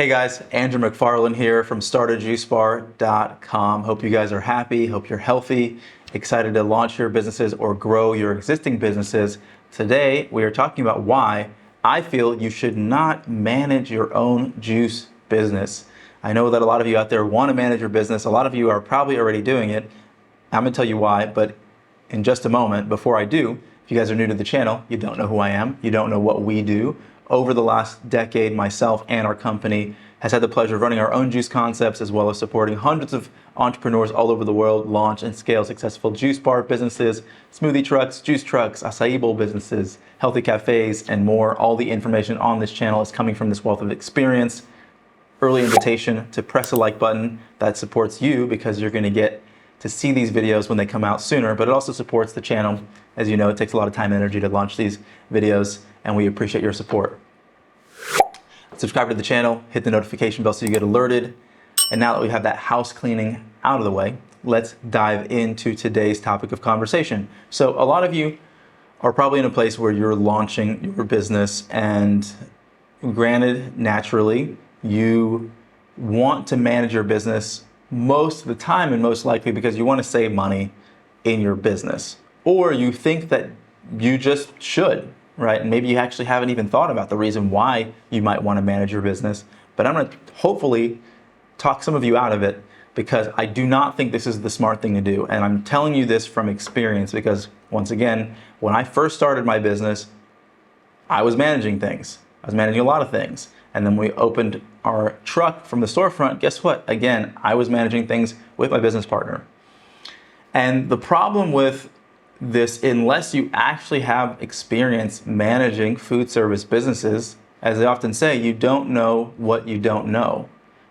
Hey guys, Andrew McFarland here from StartAJuiceBar.com. Hope you guys are happy, hope you're healthy, excited to launch your businesses or grow your existing businesses. Today, we are talking about why I feel you should not manage your own juice business. I know that a lot of you out there want to manage your business. A lot of you are probably already doing it. I'm going to tell you why, but in just a moment, before I do, if you guys are new to the channel, you don't know who I am, you don't know what we do. Over the last decade, myself and our company has had the pleasure of running our own juice concepts as well as supporting hundreds of entrepreneurs all over the world launch and scale successful juice bar businesses, smoothie trucks, juice trucks, acai bowl businesses, healthy cafes, and more. All the information on this channel is coming from this wealth of experience. Early invitation to press a like button that supports you because you're going to get to see these videos when they come out sooner, but it also supports the channel. As you know, it takes a lot of time and energy to launch these videos, and we appreciate your support. Subscribe to the channel, hit the notification bell so you get alerted. And now that we have that house cleaning out of the way, let's dive into today's topic of conversation. So a lot of you are probably in a place where you're launching your business, and granted, naturally, you want to manage your business most of the time and most likely because you want to save money in your business. Or you think that you just should, right? And maybe you actually haven't even thought about the reason why you might want to manage your business. But I'm going to hopefully talk some of you out of it because I do not think this is the smart thing to do. And I'm telling you this from experience because, once again, when I first started my business, I was managing things. I was managing a lot of things. And then we opened our truck from the storefront. Guess what? Again, I was managing things with my business partner. And the problem with this, unless you actually have experience managing food service businesses, as they often say, you don't know what you don't know,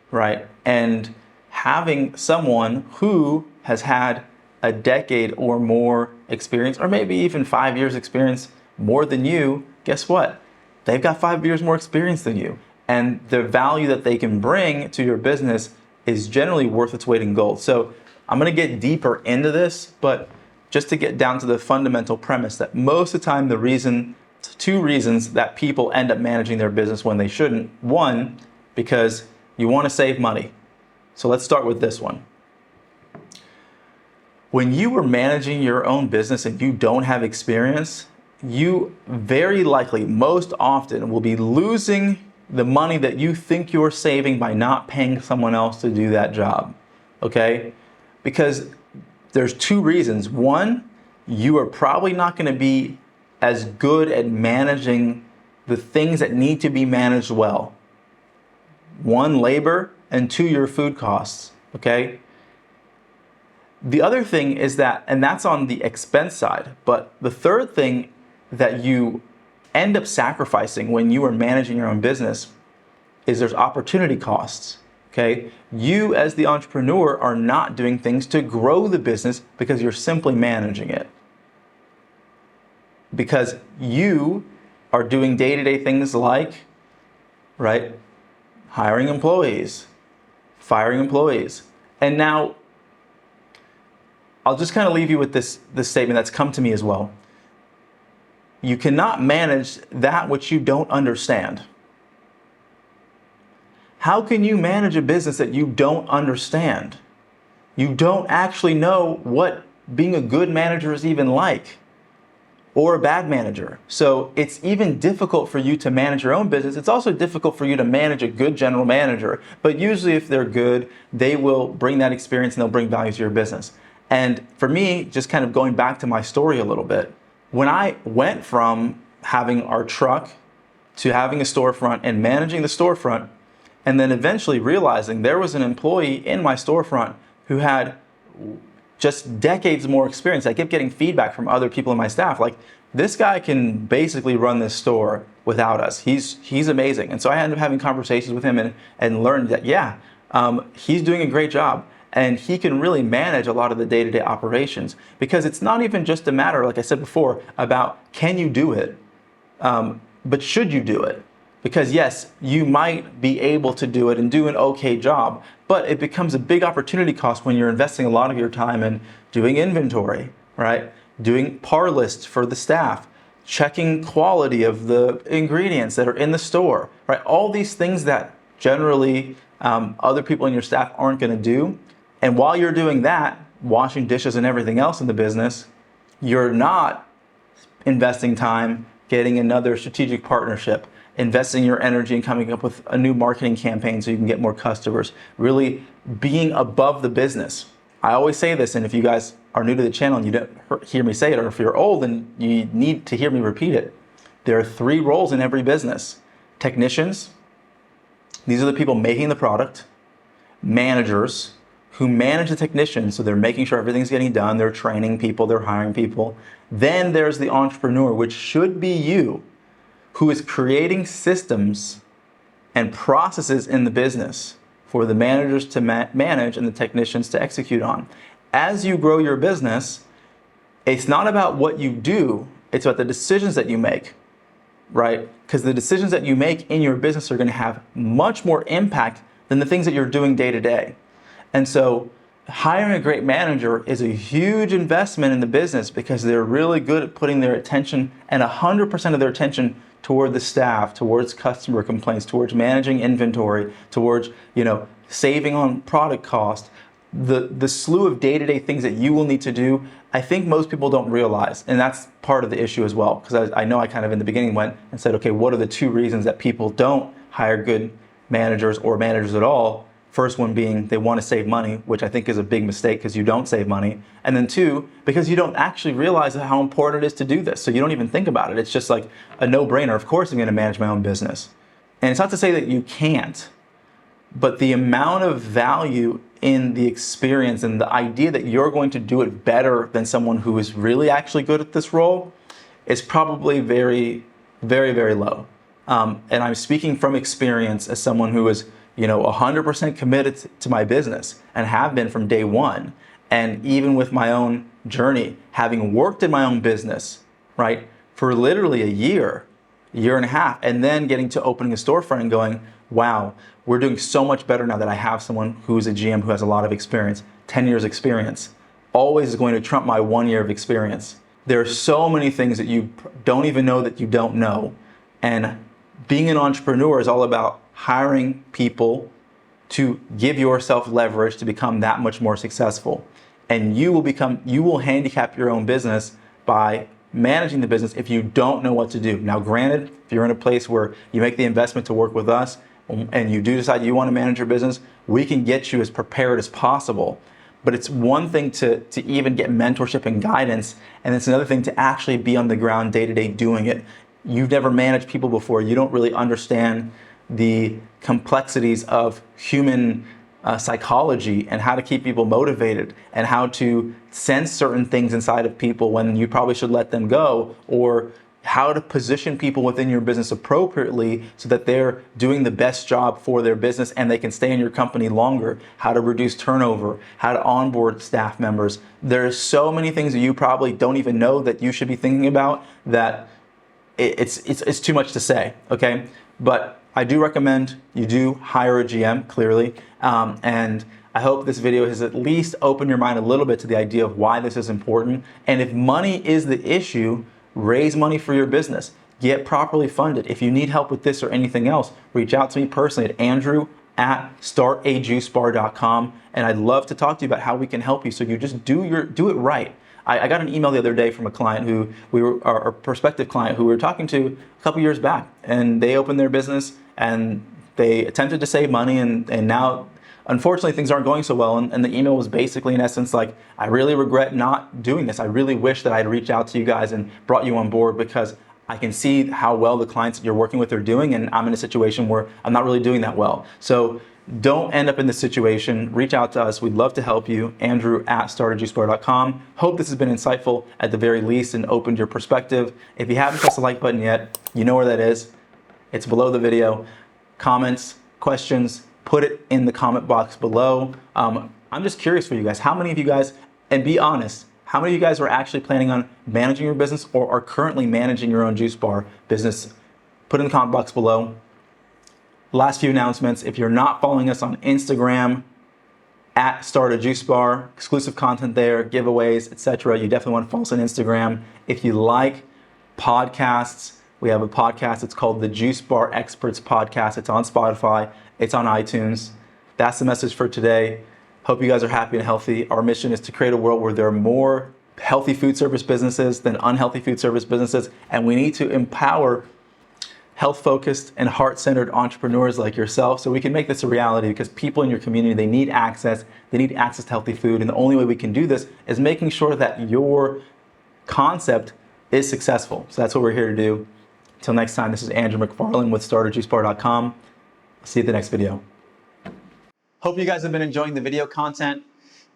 right? And having someone who has had a decade or more experience, or maybe even 5 years experience more than you, guess what? They've got 5 years more experience than you. And the value that they can bring to your business is generally worth its weight in gold. So I'm going to get deeper into this, but just to get down to the fundamental premise that most of the time two reasons that people end up managing their business when they shouldn't. One, because you want to save money. So let's start with this one. When you are managing your own business and you don't have experience, you very likely, most often, will be losing the money that you think you're saving by not paying someone else to do that job, okay? Because there's two reasons. One, you are probably not going to be as good at managing the things that need to be managed well. One, labor, and two, your food costs, okay? The other thing is that, and that's on the expense side, but the third thing that you end up sacrificing when you are managing your own business is there's opportunity costs, okay? You as the entrepreneur are not doing things to grow the business because you're simply managing it. Because you are doing day-to-day things like, right, hiring employees, firing employees. And now, I'll just kind of leave you with this statement that's come to me as well. You cannot manage that which you don't understand. How can you manage a business that you don't understand? You don't actually know what being a good manager is even like, or a bad manager. So it's even difficult for you to manage your own business. It's also difficult for you to manage a good general manager. But usually if they're good, they will bring that experience and they'll bring value to your business. And for me, just kind of going back to my story a little bit, when I went from having our truck to having a storefront and managing the storefront, and then eventually realizing there was an employee in my storefront who had just decades more experience, I kept getting feedback from other people in my staff, like, this guy can basically run this store without us. He's amazing. And so I ended up having conversations with him and learned that, he's doing a great job. And he can really manage a lot of the day-to-day operations because it's not even just a matter, like I said before, about can you do it, but should you do it? Because yes, you might be able to do it and do an okay job, but it becomes a big opportunity cost when you're investing a lot of your time in doing inventory, right? Doing par lists for the staff, checking quality of the ingredients that are in the store, right? All these things that generally other people in your staff aren't going to do. And while you're doing that, washing dishes and everything else in the business, you're not investing time getting another strategic partnership, investing your energy in coming up with a new marketing campaign so you can get more customers, really being above the business. I always say this, and if you guys are new to the channel and you don't hear me say it, or if you're old and you need to hear me repeat it, there are 3 roles in every business. Technicians, these are the people making the product. Managers, who manage the technicians, so they're making sure everything's getting done, they're training people, they're hiring people. Then there's the entrepreneur, which should be you, who is creating systems and processes in the business for the managers to manage and the technicians to execute on. As you grow your business, it's not about what you do, it's about the decisions that you make, right? Because the decisions that you make in your business are going to have much more impact than the things that you're doing day to day. And so hiring a great manager is a huge investment in the business because they're really good at putting their attention and 100% of their attention toward the staff, towards customer complaints, towards managing inventory, towards, saving on product cost. The slew of day-to-day things that you will need to do, I think most people don't realize. And that's part of the issue as well. Because I know I kind of in the beginning went and said, okay, what are the 2 reasons that people don't hire good managers or managers at all? First one being they want to save money, which I think is a big mistake because you don't save money. And then 2, because you don't actually realize how important it is to do this. So you don't even think about it. It's just like a no-brainer. Of course I'm going to manage my own business. And it's not to say that you can't, but the amount of value in the experience and the idea that you're going to do it better than someone who is really actually good at this role is probably very, very, very low. And I'm speaking from experience as someone who is 100% committed to my business and have been from day one. And even with my own journey, having worked in my own business, right, for literally a year and a half, and then getting to opening a storefront and going, wow, we're doing so much better now that I have someone who's a GM who has a lot of experience, 10 years experience, always is going to trump my 1 year of experience. There are so many things that you don't even know that you don't know. And being an entrepreneur is all about hiring people to give yourself leverage to become that much more successful. And you will handicap your own business by managing the business if you don't know what to do. Now, granted, if you're in a place where you make the investment to work with us and you do decide you want to manage your business, we can get you as prepared as possible. But it's one thing to even get mentorship and guidance, and it's another thing to actually be on the ground day to day doing it. You've never managed people before. You don't really understand the complexities of human psychology and how to keep people motivated and how to sense certain things inside of people when you probably should let them go, or how to position people within your business appropriately so that they're doing the best job for their business and they can stay in your company longer, how to reduce turnover, how to onboard staff members. There's so many things that you probably don't even know that you should be thinking about that it's too much to say, okay? But I do recommend you do hire a GM, clearly, and I hope this video has at least opened your mind a little bit to the idea of why this is important. And if money is the issue, raise money for your business. Get properly funded. If you need help with this or anything else, reach out to me personally at Andrew@StartAJuiceBar.com, and I'd love to talk to you about how we can help you so you just do it right. I got an email the other day from a client our prospective client who we were talking to a couple years back, and they opened their business and they attempted to save money, and now unfortunately things aren't going so well. And the email was basically in essence like, I really regret not doing this. I really wish that I'd reached out to you guys and brought you on board because I can see how well the clients that you're working with are doing, and I'm in a situation where I'm not really doing that well. So don't end up in this situation. Reach out to us. We'd love to help you. Andrew@StartAJuiceBar.com. Hope this has been insightful at the very least and opened your perspective. If you haven't pressed the like button yet, you know where that is. It's below the video. Comments, questions, put it in the comment box below. I'm just curious for you guys. How many of you guys, and be honest, how many of you guys are actually planning on managing your business or are currently managing your own juice bar business? Put in the comment box below. Last few announcements. If you're not following us on Instagram, @StartAJuiceBar, exclusive content there, giveaways, etc. You definitely want to follow us on Instagram. If you like podcasts, we have a podcast. It's called the Juice Bar Experts Podcast. It's on Spotify. It's on iTunes. That's the message for today. Hope you guys are happy and healthy. Our mission is to create a world where there are more healthy food service businesses than unhealthy food service businesses, and we need to empower health-focused and heart-centered entrepreneurs like yourself so we can make this a reality, because people in your community, they need access to healthy food, and the only way we can do this is making sure that your concept is successful. So that's what we're here to do. Until next time, this is Andrew McFarland with StartAJuiceBar.com. See you at the next video. Hope you guys have been enjoying the video content.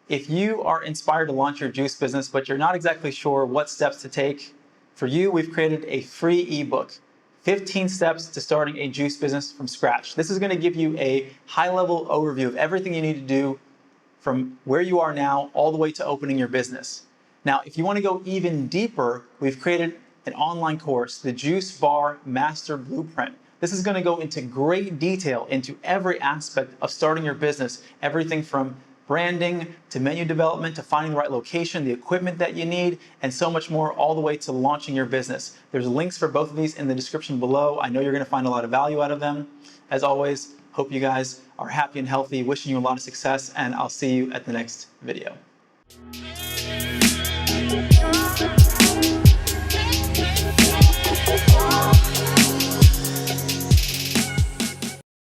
If you are inspired to launch your juice business, but you're not exactly sure what steps to take, for you, we've created a free ebook, 15 Steps to Starting a Juice Business from Scratch. This is going to give you a high-level overview of everything you need to do from where you are now all the way to opening your business. Now, if you want to go even deeper, we've created an online course, the Juice Bar Master Blueprint. This is going to go into great detail into every aspect of starting your business, everything from branding to menu development to finding the right location, the equipment that you need, and so much more, all the way to launching your business. There's links for both of these in the description below. I know you're going to find a lot of value out of them. As always, hope you guys are happy and healthy, wishing you a lot of success, and I'll see you at the next video.